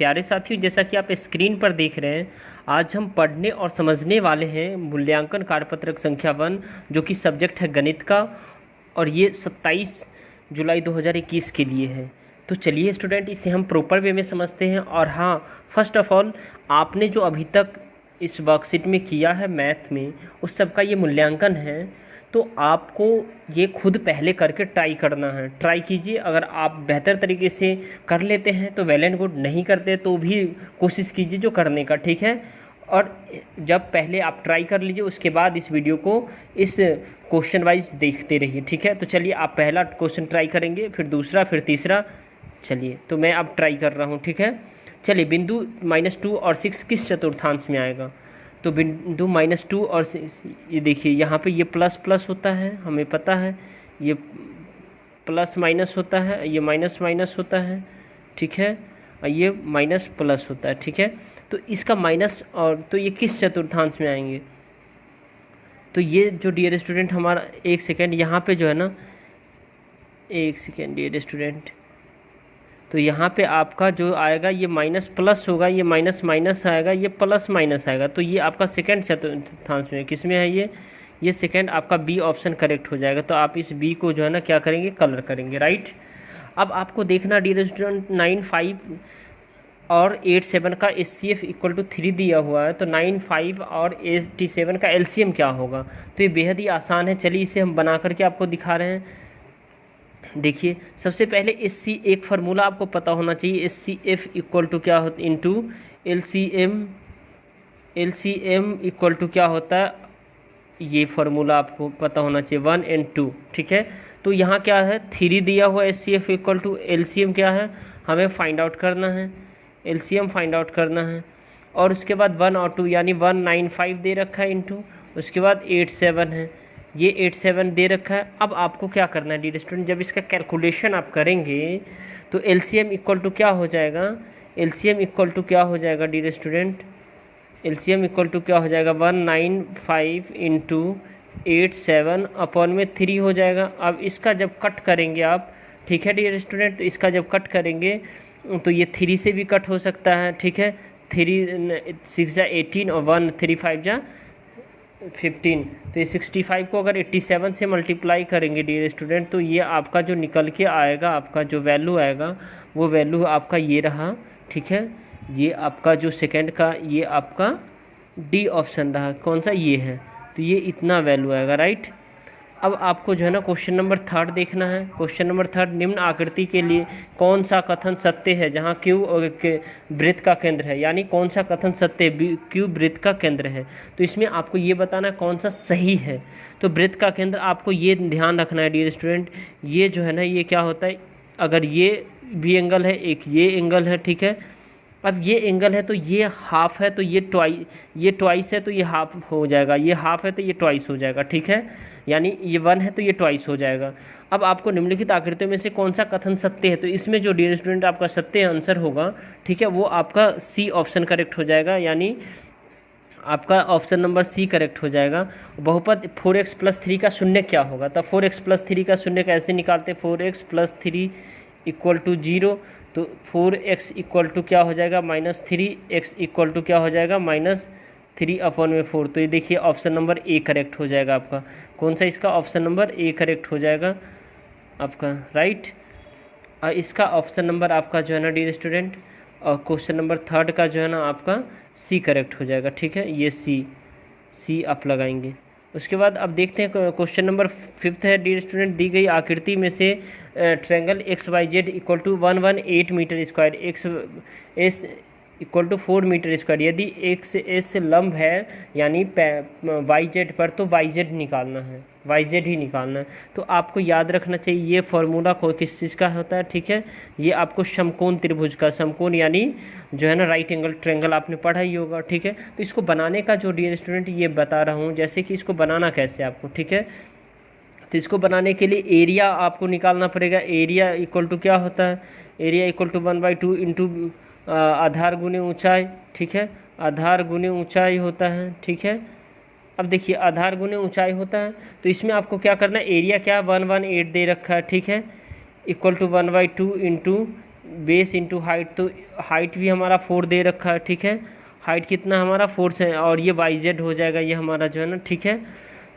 प्यारे साथियों, जैसा कि आप स्क्रीन पर देख रहे हैं, आज हम पढ़ने और समझने वाले हैं मूल्यांकन कार्यपत्रक संख्या 1, जो कि सब्जेक्ट है गणित का, और ये 27 जुलाई 2021 के लिए है। तो चलिए स्टूडेंट, इसे हम प्रॉपर वे में समझते हैं। और हाँ, फर्स्ट ऑफ ऑल, आपने जो अभी तक इस वर्कशीट में किया है मैथ में, उस सब का ये मूल्यांकन है। तो आपको ये खुद पहले करके ट्राई करना है। ट्राई कीजिए, अगर आप बेहतर तरीके से कर लेते हैं तो वेल एंड गुड, नहीं करते तो भी कोशिश कीजिए जो करने का, ठीक है। और जब पहले आप ट्राई कर लीजिए, उसके बाद इस वीडियो को इस क्वेश्चन वाइज देखते रहिए, ठीक है। तो चलिए, आप पहला क्वेश्चन ट्राई करेंगे, फिर दूसरा, फिर तीसरा। चलिए, तो मैं अब ट्राई कर रहा हूँ, ठीक है। चलिए, बिंदु -2 और 6 किस चतुर्थांश में आएगा? तो बिंदु -2 और 6, ये देखिए यहाँ पे ये प्लस प्लस होता है, हमें पता है। ये प्लस माइनस होता है, ये माइनस माइनस होता है, ठीक है। और ये माइनस प्लस होता है, ठीक है। तो इसका माइनस, और तो ये किस चतुर्थांश में आएंगे? तो ये जो डियर स्टूडेंट हमारा, एक सेकेंड, यहाँ पे जो है ना, एक सेकेंड डियर स्टूडेंट, तो यहाँ पे आपका जो आएगा ये माइनस प्लस होगा, ये माइनस माइनस आएगा, ये प्लस माइनस आएगा। तो ये आपका सेकंड चतुर्थांश में, किस में है ये सेकंड आपका बी ऑप्शन करेक्ट हो जाएगा। तो आप इस बी को जो है ना क्या करेंगे, कलर करेंगे, राइट। अब आपको देखना डियर स्टूडेंट, 9, 5 और 8, 7 का HCF = 3 दिया हुआ है। तो 9, 5 और 87 का LCM क्या होगा? तो ये बेहद ही आसान है। चलिए, इसे हम बना करके आपको दिखा रहे हैं। देखिए, सबसे पहले एक फार्मूला आपको पता होना चाहिए। HCF = क्या होता है इंटू LCM = क्या होता है, ये फार्मूला आपको पता होना चाहिए, 1 और 2, ठीक है। तो यहाँ क्या है, 3 दिया हुआ HCF = LCM क्या है, हमें फाइंड आउट करना है, LCM फाइंड आउट करना है। और उसके बाद 1 और 2, यानी 195 दे रखा है इंटू, उसके बाद 87 है, ये 87 दे रखा है। अब आपको क्या करना है डियर स्टूडेंट, जब इसका कैलकुलेशन आप करेंगे तो LCM = क्या हो जाएगा, LCM = क्या हो जाएगा डियर स्टूडेंट, LCM = क्या हो जाएगा, 195 इंटू 87 अपॉन में 3 हो जाएगा। अब इसका जब कट करेंगे आप, ठीक है डियर स्टूडेंट, तो इसका जब कट करेंगे तो ये 3 से भी कट हो सकता है, ठीक है। 3 6 जा 18 और 1 3 5 जा 15, तो ये 65 को अगर 87 से मल्टीप्लाई करेंगे डियर स्टूडेंट, तो ये आपका जो निकल के आएगा, आपका जो वैल्यू आएगा, वो वैल्यू आपका ये रहा, ठीक है। ये आपका जो सेकंड का, ये आपका डी ऑप्शन रहा, कौन सा, ये है। तो ये इतना वैल्यू आएगा, राइट। अब आपको जो है ना क्वेश्चन नंबर 3 देखना है। क्वेश्चन नंबर 3, निम्न आकृति के लिए कौन सा कथन सत्य है जहां क्यू वृत्त का केंद्र है, यानी कौन सा कथन सत्य है, क्यू वृत्त का केंद्र है। तो इसमें आपको ये बताना है कौन सा सही है। तो वृत्त का केंद्र आपको ये ध्यान रखना है डियर स्टूडेंट, ये जो है ना, ये क्या होता है, अगर ये बी एंगल है, एक ये एंगल है, ठीक है। अब ये एंगल है तो ये हाफ है, तो ये ट्वाइस है, तो ये हाफ हो जाएगा, ये हाफ है तो ये ट्वाइस हो जाएगा, ठीक है। यानी ये 1 है तो ये ट्वाइस हो जाएगा। अब आपको निम्नलिखित आकृतियों में से कौन सा कथन सत्य है, तो इसमें जो डियर स्टूडेंट आपका सत्य आंसर होगा, ठीक है, वो आपका सी ऑप्शन करेक्ट हो जाएगा, यानी आपका ऑप्शन नंबर सी करेक्ट हो जाएगा। बहुपद 4x + 3 का शून्य क्या होगा? तो 4x + 3 का शून्य कैसे निकालते हैं, 4x + 3 = 0। तो 4x = क्या हो जाएगा, -3, x = क्या हो जाएगा, -3/4। तो ये देखिए ऑप्शन नंबर ए करेक्ट हो जाएगा आपका। कौन सा इसका, ऑप्शन नंबर ए करेक्ट हो जाएगा आपका, राइट। और इसका ऑप्शन नंबर आपका जो है ना डियर स्टूडेंट, और क्वेश्चन नंबर 3 का जो है ना आपका सी करेक्ट हो जाएगा, ठीक है। ये सी आप लगाएंगे। उसके बाद अब देखते हैं क्वेश्चन नंबर 5 है डियर स्टूडेंट, दी गई आकृति में से triangle XYZ = 118 metre square, XS = 4 metre square. यदि XS लंब है यानी YZ पर, तो YZ निकालना है, YZ ही निकालना है। तो आपको याद रखना चाहिए ये फॉर्मूला को किस चीज़ का होता है, ठीक है। ये आपको समकोण त्रिभुज का, समकोण यानी जो है ना राइट एंगल ट्रायंगल आपने पढ़ा ही होगा, ठीक है। तो इसको बनाने का जो डियर स्टूडेंट ये बता रहा हूँ, जैसे कि इसको बनाना कैसे आपको, ठीक है। तो इसको बनाने के लिए एरिया आपको निकालना पड़ेगा। एरिया = क्या होता है, एरिया = 1/2 इंटू आधार गुने ऊंचाई, ठीक है। आधार गुने ऊंचाई होता है, ठीक है। अब देखिए आधार गुने ऊंचाई होता है, तो इसमें आपको क्या करना है, एरिया क्या 118 दे रखा है, ठीक है, = 1/2 इंटू बेस इंटू हाइट, तो हाइट भी हमारा 4 दे रखा है, ठीक है। हाइट कितना हमारा 4 से, और ये वाई जेड हो जाएगा ये हमारा जो है ना, ठीक है।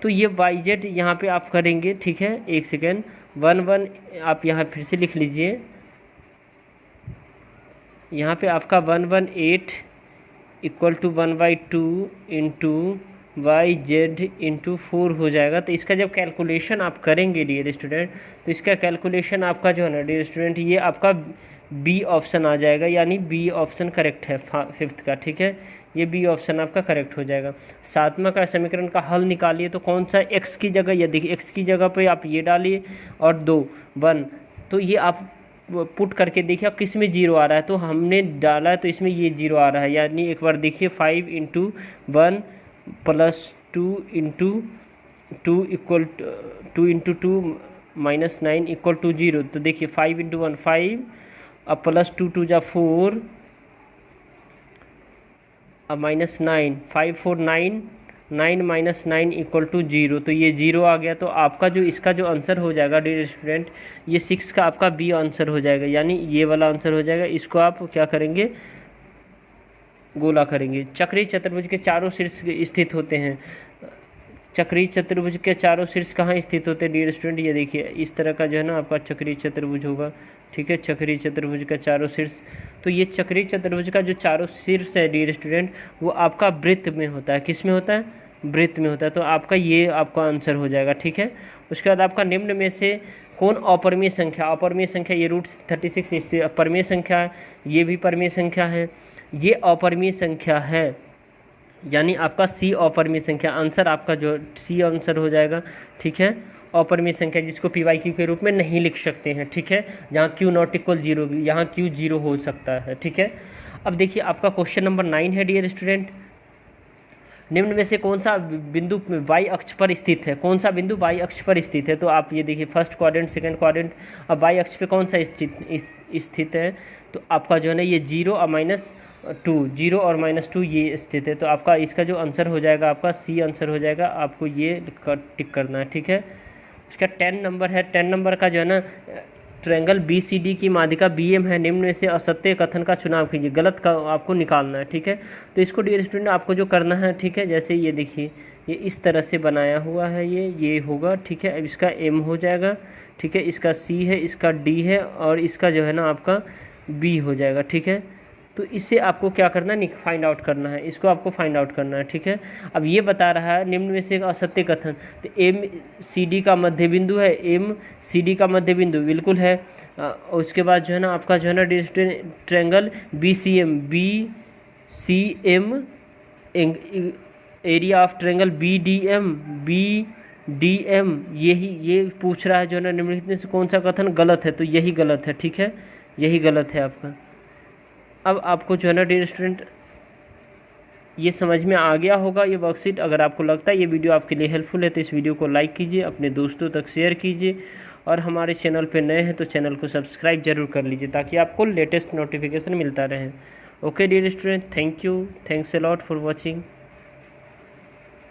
तो ये वाई जेड यहाँ पर आप करेंगे, ठीक है। एक सेकेंड, 1 आप यहाँ फिर से लिख लीजिए। यहाँ पे आपका 118 equal to 1/2 into Y Z into 4 हो जाएगा। तो इसका जब कैलकुलेशन आप करेंगे डियर स्टूडेंट, तो इसका कैलकुलेशन आपका जो है ना डियर स्टूडेंट, ये आपका बी ऑप्शन आ जाएगा, यानी बी ऑप्शन करेक्ट है 5th का, ठीक है। ये बी ऑप्शन आपका करेक्ट हो जाएगा। 7वां का समीकरण का हल निकालिए, तो कौन सा एक्स की जगह, ये देखिए एक्स की जगह पे आप ये डालिए और 2 1, तो ये आप पुट करके देखिए आप किस में 0 आ रहा है। तो हमने डाला है तो इसमें ये 0 आ रहा है, यानी एक बार देखिए 5 into 1 plus 2 into 2 equal 2 into 2 minus 9 equal to 0। तो देखिए 5 इंटू 1 5, अब प्लस 2 2 जा 4, अब माइनस 9, 5 4 9, 9 माइनस 9 इक्वल टू 0। तो ये 0 आ गया। तो आपका जो इसका जो आंसर हो जाएगा डियर स्टूडेंट, ये 6 का आपका बी आंसर हो जाएगा, यानी ये वाला आंसर हो जाएगा। इसको आप क्या करेंगे, गोला करेंगे। चक्रीय चतुर्भुज के चारों शीर्ष स्थित होते हैं। चक्रीय चतुर्भुज के चारों शीर्ष कहाँ स्थित होते हैं डियर स्टूडेंट, ये देखिए इस तरह का जो है ना आपका चक्रीय चतुर्भुज होगा, ठीक है। चक्रीय चतुर्भुज का चारों शीर्ष, तो ये चक्रीय चतुर्भुज का जो चारों शीर्ष है डियर स्टूडेंट, वो आपका वृत्त में होता है। किस में होता है, वृत्त में होता है। तो आपका ये आपका आंसर हो जाएगा, ठीक है। उसके बाद आपका निम्न में से कौन अपरिमेय संख्या, अपरिमेय संख्या ये √36 इससे अपरिमेय संख्या है, ये भी परिमेय संख्या है, ये अपरिमेय संख्या है, यानी आपका सी अपरिमेय संख्या। आंसर आपका जो सी आंसर हो जाएगा, ठीक है। अपरिमेय संख्या जिसको PYQ के रूप में नहीं लिख सकते हैं, ठीक है। जहाँ Q नॉट इक्वल 0, यहाँ Q 0 हो सकता है, ठीक है। अब देखिए आपका क्वेश्चन नंबर 9 है डियर स्टूडेंट। निम्न में से कौन सा बिंदु वाई अक्ष पर स्थित है, कौन सा बिंदु वाई अक्ष पर स्थित है। तो आप ये देखिए फर्स्ट क्वाड्रेंट, सेकंड क्वाड्रेंट, अब वाई अक्ष पे कौन सा स्थित है। तो आपका जो है ना ये 0 और -2, 0 और -2 ये स्थित है। तो आपका इसका जो आंसर हो जाएगा आपका सी आंसर हो जाएगा। आपको ये टिक करना है, ठीक है। उसका 10 नंबर है। 10 नंबर का जो है ना, ट्रायंगल BCD की माध्यिका BM है, निम्न में से असत्य कथन का चुनाव कीजिए। गलत का आपको निकालना है, ठीक है। तो इसको डियर स्टूडेंट आपको जो करना है, ठीक है, जैसे ये देखिए ये इस तरह से बनाया हुआ है, ये होगा, ठीक है। अब इसका M हो जाएगा, ठीक है, इसका C है, इसका D है, और इसका जो है ना आपका B हो जाएगा, ठीक है। तो इससे आपको क्या करना है, फाइंड आउट करना है, इसको आपको फाइंड आउट करना है, ठीक है। अब ये बता रहा है निम्न में से असत्य कथन, तो MCD का मध्य बिंदु है, MCD का मध्य बिंदु बिल्कुल है। उसके बाद जो है ना आपका जो है ना triangle BCM area of triangle BDM ये पूछ रहा है जो है ना, निम्नलिखित से कौन सा कथन गलत है। तो यही गलत है, ठीक है, यही गलत है आपका। अब आपको जो है ना डियर स्टूडेंट ये समझ में आ गया होगा ये वर्कशीट। अगर आपको लगता है ये वीडियो आपके लिए हेल्पफुल है तो इस वीडियो को लाइक कीजिए, अपने दोस्तों तक शेयर कीजिए, और हमारे चैनल पे नए हैं तो चैनल को सब्सक्राइब जरूर कर लीजिए ताकि आपको लेटेस्ट नोटिफिकेशन मिलता रहे। Okay dear student, thank you, thanks a lot for watching.